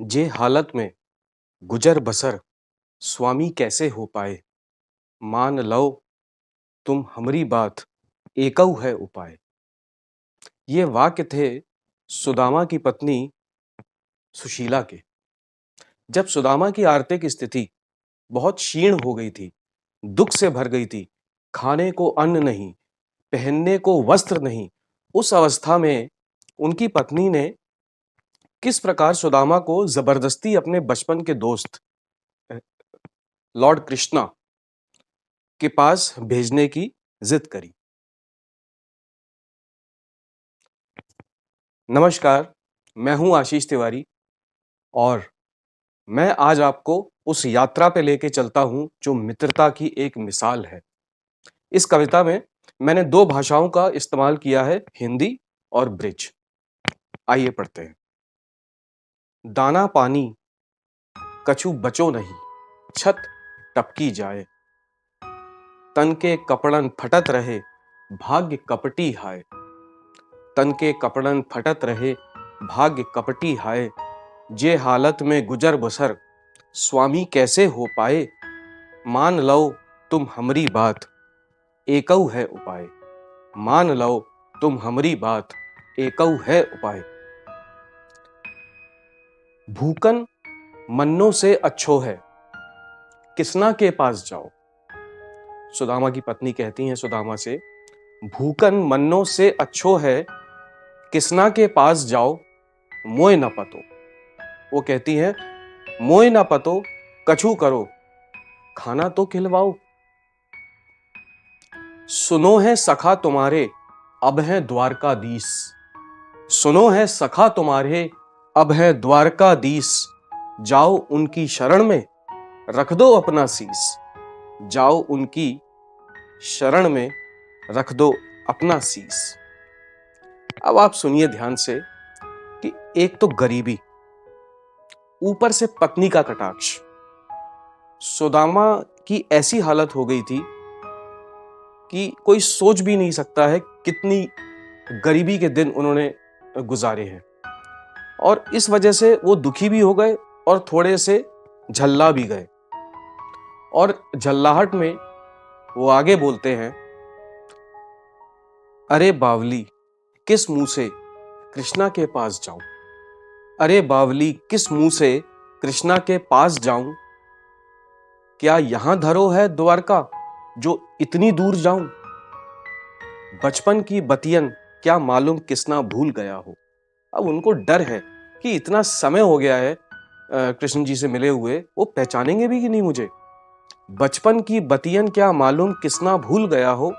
जे हालत में गुजर बसर स्वामी कैसे हो पाए। मान लो तुम हमरी बात एकऊ है उपाय। ये वाक्य थे सुदामा की पत्नी सुशीला के। जब सुदामा की आर्थिक स्थिति बहुत क्षीण हो गई थी, दुख से भर गई थी, खाने को अन्न नहीं, पहनने को वस्त्र नहीं, उस अवस्था में उनकी पत्नी ने किस प्रकार सुदामा को जबरदस्ती अपने बचपन के दोस्त लॉर्ड कृष्णा के पास भेजने की जिद करी। नमस्कार, मैं हूं आशीष तिवारी और मैं आज आपको उस यात्रा पे लेके चलता हूं जो मित्रता की एक मिसाल है। इस कविता में मैंने दो भाषाओं का इस्तेमाल किया है, हिंदी और ब्रिज। आइए पढ़ते हैं। दाना पानी कछु बचो नहीं, छत टपकी जाए। तन के कपड़न फटत रहे, भाग्य कपटी हाय। तन के कपड़न फटत रहे, भाग्य कपटी हाय। जे हालत में गुजर बसर स्वामी कैसे हो पाए। मान लो तुम हमरी बात एकऊ है उपाय। मान लो तुम हमरी बात एकऊ है उपाय। भूकन मन्नों से अच्छो है, किसना के पास जाओ। सुदामा की पत्नी कहती हैं सुदामा से, भूकन मन्नों से अच्छो है, किसना के पास जाओ, मोय न पतो। वो कहती हैं, मोय न पतो कछु करो, खाना तो खिलवाओ। सुनो है सखा तुम्हारे अब है द्वारकाधीश। सुनो है सखा तुम्हारे अब है द्वारकाधीश। जाओ उनकी शरण में रख दो अपना शीस। जाओ उनकी शरण में रख दो अपना शीस। अब आप सुनिए ध्यान से कि एक तो गरीबी, ऊपर से पत्नी का कटाक्ष। सुदामा की ऐसी हालत हो गई थी कि कोई सोच भी नहीं सकता है कितनी गरीबी के दिन उन्होंने गुजारे हैं। और इस वजह से वो दुखी भी हो गए और थोड़े से झल्ला भी गए। और झल्लाहट में वो आगे बोलते हैं, अरे बावली किस मुंह से कृष्णा के पास जाऊं। अरे बावली किस मुंह से कृष्णा के पास जाऊं। क्या यहां धरो है द्वारका जो इतनी दूर जाऊं। बचपन की बतियन क्या मालूम किसना भूल गया हो। अब उनको डर है कि इतना समय हो गया है कृष्ण जी से मिले हुए, वो पहचानेंगे भी कि नहीं मुझे। बचपन की बतियन क्या मालूम किसना भूल गया हो।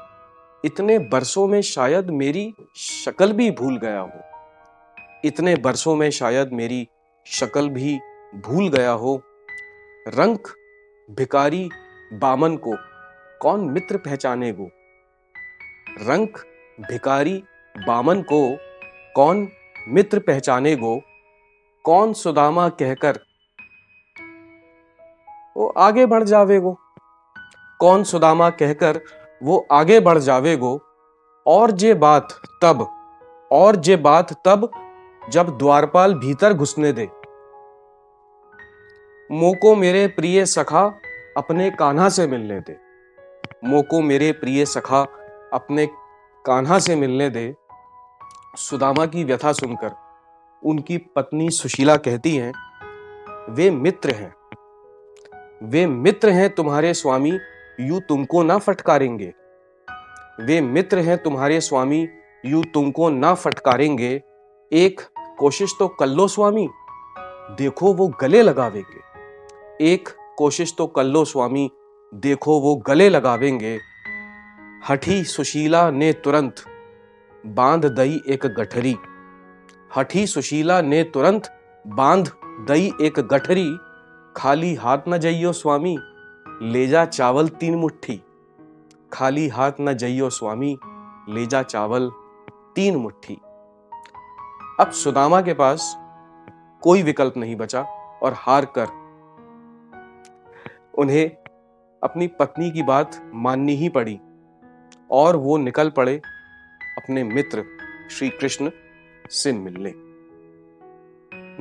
इतने बरसों में शायद मेरी शक्ल भी भूल गया हो। इतने बरसों में शायद मेरी शक्ल भी भूल गया हो। रंक भिकारी बामन को कौन मित्र पहचाने गो। रंक भिकारी बामन को कौन मित्र पहचाने गो। कौन सुदामा कहकर वो आगे बढ़ जावेगो। कौन सुदामा कहकर वो आगे बढ़ जावेगो। और जे बात तब, और जे बात तब जब द्वारपाल भीतर घुसने दे। मोको मेरे प्रिय सखा अपने कान्हा से मिलने दे। मोको मेरे प्रिय सखा अपने कान्हा से मिलने दे। सुदामा की व्यथा सुनकर उनकी पत्नी सुशीला कहती हैं, वे मित्र हैं, वे मित्र हैं तुम्हारे स्वामी, यूं तुमको ना फटकारेंगे। वे मित्र हैं तुम्हारे स्वामी, यूं तुमको ना फटकारेंगे। एक कोशिश तो कर लो स्वामी, देखो वो गले लगावेंगे। एक कोशिश तो कर लो स्वामी, देखो वो गले लगावेंगे। हठी सुशीला ने तुरंत बांध दई एक गठरी। हठी सुशीला ने तुरंत बांध दई एक गठरी। खाली हाथ न जइयो स्वामी, ले जा चावल 3 मुट्ठी। खाली हाथ न जइयो स्वामी, ले जा चावल 3 मुट्ठी। अब सुदामा के पास कोई विकल्प नहीं बचा और हार कर उन्हें अपनी पत्नी की बात माननी ही पड़ी और वो निकल पड़े अपने मित्र श्री कृष्ण से मिलने।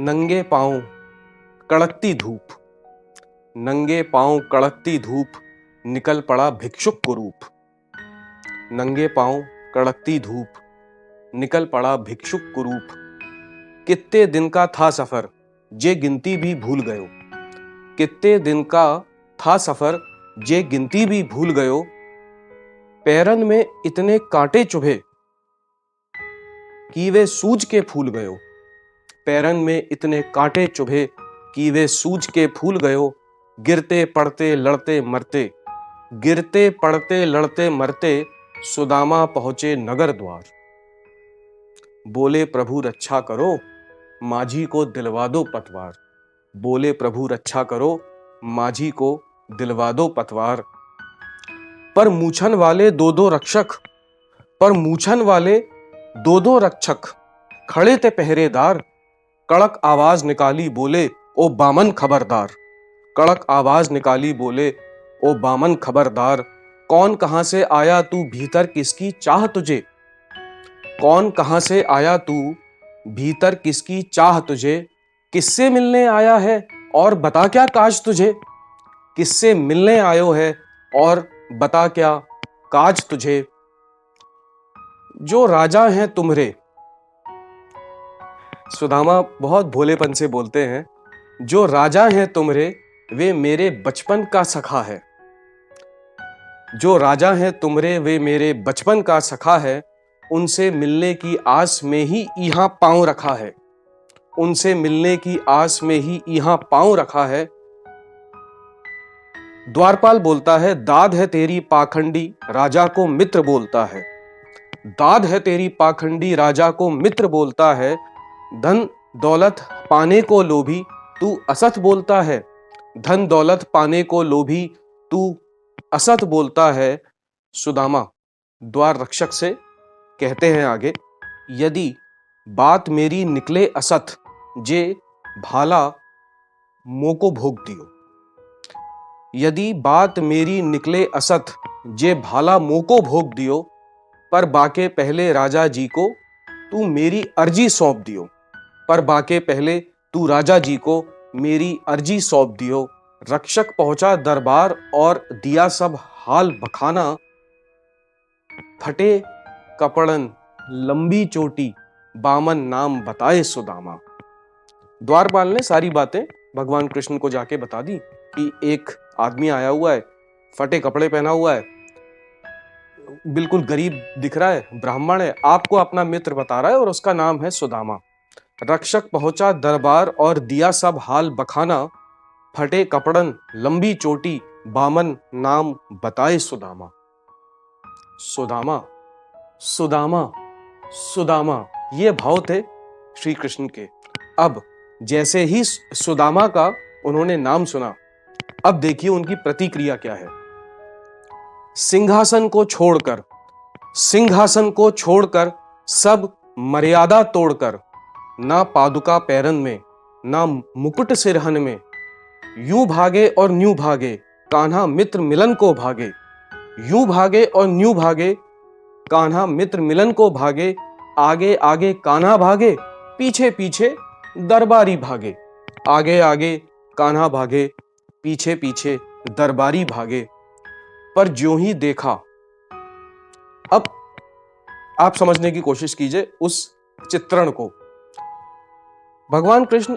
नंगे पांव कड़कती धूप, नंगे पांव कड़कती धूप, निकल पड़ा भिक्षुक कुरूप। नंगे पांव कड़कती धूप, निकल पड़ा भिक्षुक कुरूप। कितने दिन का था सफर, जे गिनती भी भूल गयो। कितने दिन का था सफर, जे गिनती भी भूल गयो। पैरन में इतने कांटे चुभे, कि वे सूज के फूल गयो। पैरन में इतने कांटे चुभे, कि वे सूज के फूल गयो। गिरते पड़ते लड़ते मरते, गिरते पड़ते लड़ते मरते, सुदामा पहुंचे नगर द्वार। बोले प्रभु रक्षा करो, माझी को दिलवा दो पतवार। बोले प्रभु रक्षा करो, माझी को दिलवा दो पतवार। पर मूछन वाले दो दो रक्षक, पर मूछन वाले दो दो रक्षक, खड़े थे पहरेदार। कड़क आवाज निकाली बोले, ओ बामन खबरदार। कड़क आवाज निकाली बोले, ओ बामन खबरदार। कौन कहां से आया तू, भीतर किसकी चाह तुझे। कौन कहां से आया तू, भीतर किसकी चाह तुझे। किससे मिलने आया है, और बता क्या काज तुझे। किससे मिलने आयो है, और बता क्या काज तुझे। जो राजा हैं तुमरे, सुदामा बहुत भोलेपन से बोलते हैं, जो राजा हैं तुमरे, वे मेरे बचपन का सखा है। जो राजा हैं तुमरे, वे मेरे बचपन का सखा है। उनसे मिलने की आस में ही यहाँ पांव रखा है। उनसे मिलने की आस में ही यहाँ पांव रखा है। द्वारपाल बोलता है, दाद है तेरी पाखंडी, राजा को मित्र बोलता है। दाद है तेरी पाखंडी, राजा को मित्र बोलता है। धन दौलत पाने को लोभी, तू असत बोलता है। धन दौलत पाने को लोभी, तू असत बोलता है। सुदामा द्वार रक्षक से कहते हैं आगे, यदि बात मेरी निकले असत, जे भाला मोको भोग दियो। यदि बात मेरी निकले असत, जे भाला मोको भोग दियो। पर बाके पहले राजा जी को तू मेरी अर्जी सौंप दियो। पर बाके पहले तू राजा जी को मेरी अर्जी सौंप दियो। रक्षक पहुंचा दरबार और दिया सब हाल बखाना। फटे कपड़न लंबी चोटी, बामन नाम बताए सुदामा। द्वारपाल ने सारी बातें भगवान कृष्ण को जाके बता दी कि एक आदमी आया हुआ है, फटे कपड़े पहना हुआ है, बिल्कुल गरीब दिख रहा है, ब्राह्मण है, आपको अपना मित्र बता रहा है और उसका नाम है सुदामा। रक्षक पहुंचा दरबार और दिया सब हाल बखाना। फटे कपड़न लंबी चोटी, बामन नाम बताए सुदामा। सुदामा सुदामा सुदामा, ये भाव थे श्री कृष्ण के। अब जैसे ही सुदामा का उन्होंने नाम सुना, अब देखिए उनकी प्रतिक्रिया क्या है। सिंहासन को छोड़कर, सिंहासन को छोड़कर, सब मर्यादा तोड़कर, ना पादुका पैरन में, ना मुकुट सिरहन में, यूं भागे और न्यूं भागे, कान्हा मित्र मिलन को भागे। यूं भागे और न्यूं भागे, कान्हा मित्र मिलन को भागे। आगे आगे कान्हा भागे, पीछे पीछे दरबारी भागे। आगे आगे कान्हा भागे, पीछे पीछे दरबारी भागे। पर ज्यों ही देखा, अब आप समझने की कोशिश कीजिए उस चित्रण को। भगवान कृष्ण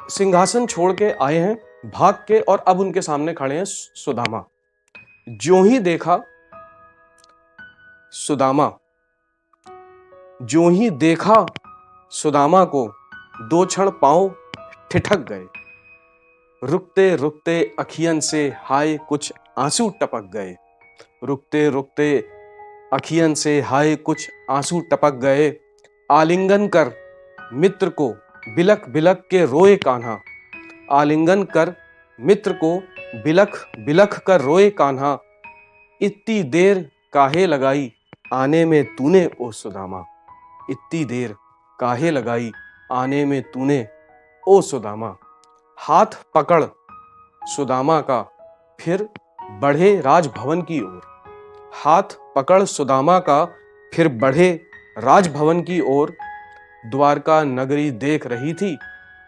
सिंहासन छोड़ के आए हैं भाग के, और अब उनके सामने खड़े हैं सुदामा। ज्यों ही देखा सुदामा, ज्यों ही देखा सुदामा को, दो क्षण पांव ठिठक गए। रुकते रुकते अखियन से हाय कुछ आंसू टपक गए। रुकते रुकते अखियन से हाय कुछ आंसू टपक गए। आलिंगन कर मित्र को बिलख बिलख के रोए कान्हा। आलिंगन कर मित्र को बिलख बिलख कर रोए कान्हा। इतनी देर काहे लगाई आने में तूने ओ सुदामा। इतनी देर काहे लगाई आने में तूने ओ सुदामा। हाथ पकड़ सुदामा का फिर बढ़े राजभवन की ओर। हाथ पकड़ सुदामा का फिर बढ़े राजभवन की ओर। द्वारका नगरी देख रही थी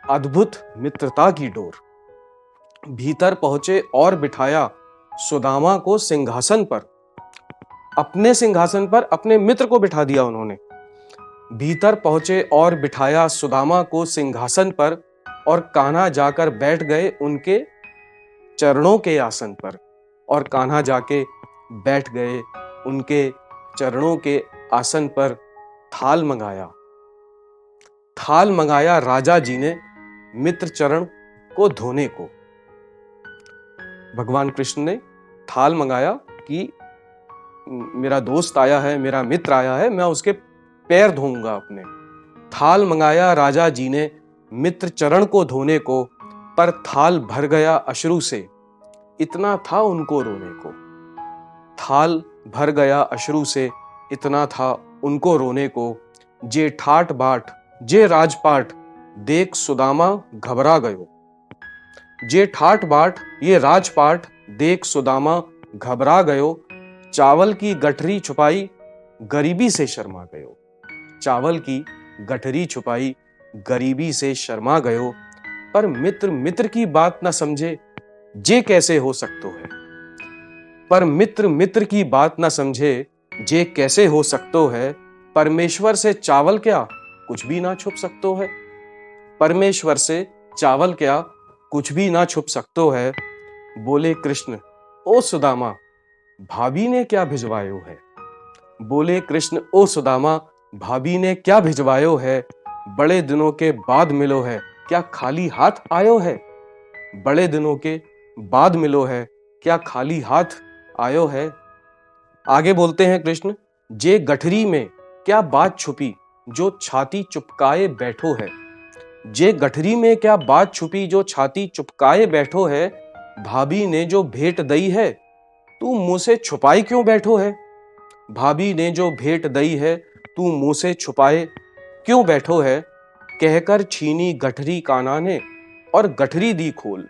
अद्भुत मित्रता की डोर। भीतर पहुंचे और बिठाया सुदामा को सिंहासन पर। अपने सिंहासन पर अपने मित्र को बिठा दिया उन्होंने। भीतर पहुंचे और बिठाया सुदामा को सिंहासन पर, और कान्हा जाकर बैठ गए उनके चरणों के आसन पर। और कान्हा जाके बैठ गए उनके चरणों के आसन पर। थाल मंगाया, थाल मंगाया राजा जी ने मित्र चरण को धोने को। भगवान कृष्ण ने थाल मंगाया कि मेरा दोस्त आया है, मेरा मित्र आया है, मैं उसके पैर धोऊंगा अपने। थाल मंगाया राजा जी ने मित्र चरण को धोने को, पर थाल भर गया अश्रु से, इतना था उनको रोने को। थाल भर गया अश्रु से, इतना था उनको रोने को। जे ठाट बाट जे राजपाट, देख सुदामा घबरा गयो। जे ठाट बाट ये राजपाट, देख सुदामा घबरा गयो। चावल की गठरी छुपाई, गरीबी से शर्मा गयो। चावल की गठरी छुपाई, गरीबी से शर्मा गयो। पर मित्र मित्र की बात न समझे, जे कैसे हो सकतो है। पर मित्र मित्र की बात न समझे, जे कैसे हो सकतो है। परमेश्वर से चावल क्या कुछ भी ना छुप सकतो है। परमेश्वर से चावल क्या कुछ भी ना छुप सकतो है। बोले कृष्ण ओ सुदामा, भाभी ने क्या भिजवायो है। बोले कृष्ण ओ सुदामा, भाभी ने क्या भिजवायो है। बड़े दिनों के बाद मिलो है, क्या खाली हाथ आयो है। बड़े दिनों के बाद मिलो है, क्या खाली हाथ आयो है। आगे बोलते हैं कृष्ण, जे गठरी में क्या बात छुपी, जो छाती चुपकाए बैठो है। जे गठरी में क्या बात छुपी, जो छाती चुपकाए बैठो है। भाभी ने जो भेंट दई है, तू मुंह से छुपाए क्यों बैठो है। भाभी ने जो भेंट दई है, तू मुंह से छुपाए क्यों बैठो है। कहकर छीनी गठरी कान्हा ने, और गठरी दी खोल।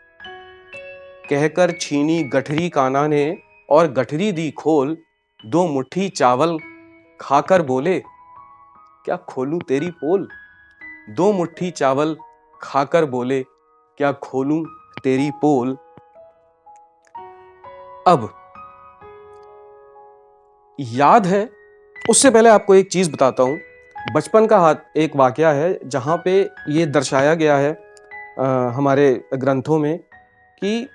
कहकर छीनी गठरी कान्हा ने, और गठरी दी खोल। दो मुट्ठी चावल खाकर बोले, क्या खोलूं तेरी पोल। दो मुट्ठी चावल खाकर बोले, क्या खोलूं तेरी पोल। अब याद है, उससे पहले आपको एक चीज बताता हूं। बचपन का एक वाकया है जहां पे ये दर्शाया गया है हमारे ग्रंथों में कि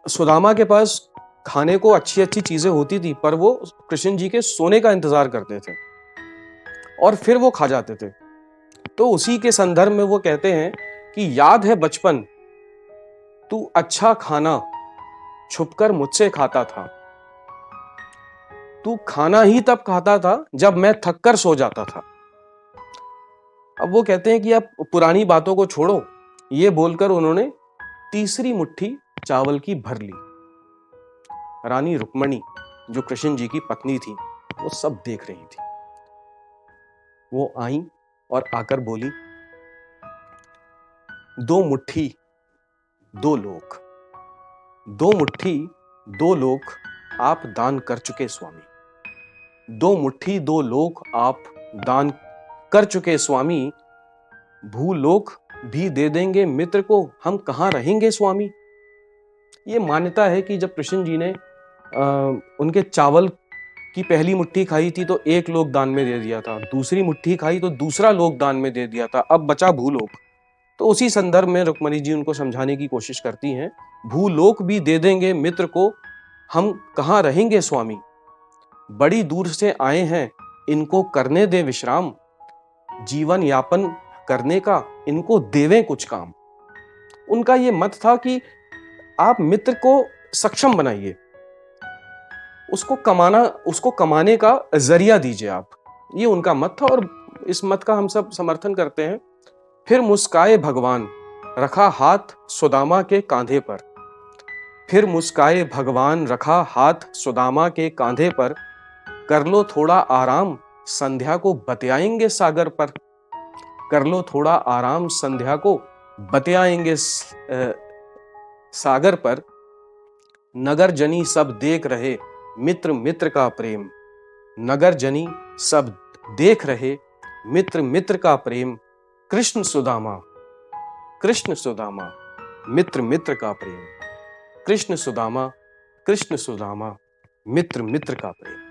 सुदामा के पास खाने को अच्छी अच्छी चीजें होती थी, पर वो कृष्ण जी के सोने का इंतजार करते थे और फिर वो खा जाते थे। तो उसी के संदर्भ में वो कहते हैं कि याद है बचपन, तू अच्छा खाना छुपकर मुझसे खाता था। तू खाना ही तब खाता था जब मैं थककर सो जाता था। अब वो कहते हैं कि अब पुरानी बातों को छोड़ो, ये बोलकर उन्होंने तीसरी मुट्ठी चावल की भर ली। रानी रुक्मणी जो कृष्ण जी की पत्नी थी, वो सब देख रही थी। वो आई और आकर बोली, दो मुट्ठी दो लोग, दो मुट्ठी दो लोग आप दान कर चुके स्वामी। दो मुट्ठी दो लोग आप दान कर चुके स्वामी। भूलोक भी दे देंगे मित्र को, हम कहां रहेंगे स्वामी। ये मान्यता है कि जब कृष्ण जी ने उनके चावल की पहली मुट्ठी खाई थी तो एक लोग दान में दे दिया था, दूसरी मुट्ठी खाई तो दूसरा लोग दान में दे दिया था, अब बचा भूलोक। तो उसी संदर्भ में रुक्मणी जी उनको समझाने की कोशिश करती हैं, भूलोक भी दे देंगे मित्र को, हम कहां रहेंगे स्वामी। बड़ी दूर से आए हैं, इनको करने दे विश्राम। जीवन यापन करने का इनको देवें कुछ काम। उनका ये मत था कि आप मित्र को सक्षम बनाइए, उसको कमाने का जरिया दीजिए आप। ये उनका मत था और इस मत का हम सब समर्थन करते हैं। फिर मुस्काए भगवान, रखा हाथ सुदामा के कांधे पर। फिर मुस्काए भगवान, रखा हाथ सुदामा के कांधे पर। कर लो थोड़ा आराम, संध्या को बतियाएंगे सागर पर। कर लो थोड़ा आराम, संध्या को बतियाएंगे सागर पर। नगर जनी सब देख रहे, मित्र मित्र का प्रेम। नगर जनी सब देख रहे, मित्र मित्र का प्रेम। कृष्ण सुदामा, कृष्ण सुदामा, मित्र मित्र का प्रेम। कृष्ण सुदामा, मित्र मित्र का प्रेम।